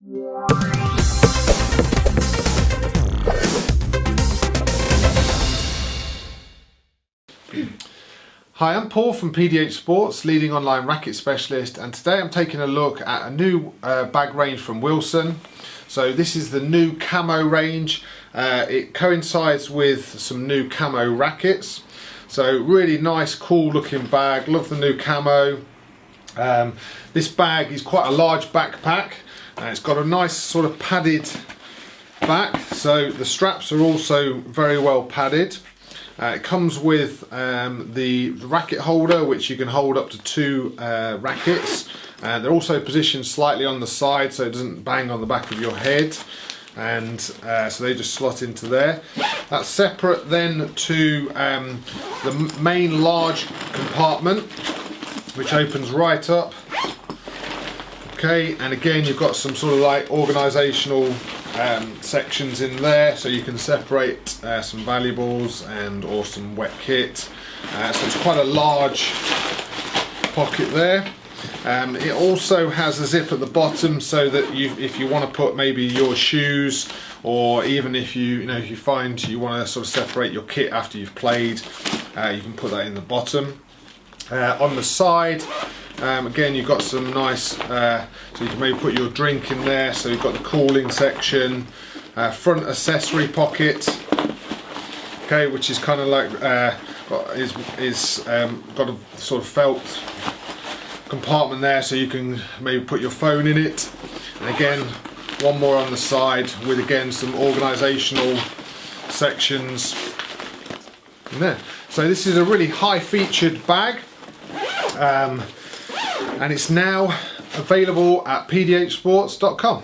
Hi, I'm Paul from pdhsports, leading online racket specialist, and today I'm taking a look at a new bag range from Wilson. So this is the new Camo range. It coincides with some new Camo rackets. So really nice, cool looking bag. Love the new Camo. This bag is quite a large backpack. It's got a nice sort of padded back, so the straps are also very well padded. It comes with the racket holder, which you can hold up to 2 rackets. They're also positioned slightly on the side so it doesn't bang on the back of your head, and so they just slot into there. That's separate then to the main large compartment, which opens right up. Okay, and again you've got some sort of like organisational sections in there, so you can separate some valuables or some wet kit. So it's quite a large pocket there. It also has a zip at the bottom, so that if you want to put maybe your shoes, or even if you find you want to sort of separate your kit after you've played, you can put that in the bottom. On the side, again you've got some nice, so you can maybe put your drink in there, so you've got the cooling section, front accessory pocket, okay, which is kind of like got a sort of felt compartment there, so you can maybe put your phone in it. And again, one more on the side with again some organisational sections in there. So this is a really high featured bag. And it's now available at pdhsports.com.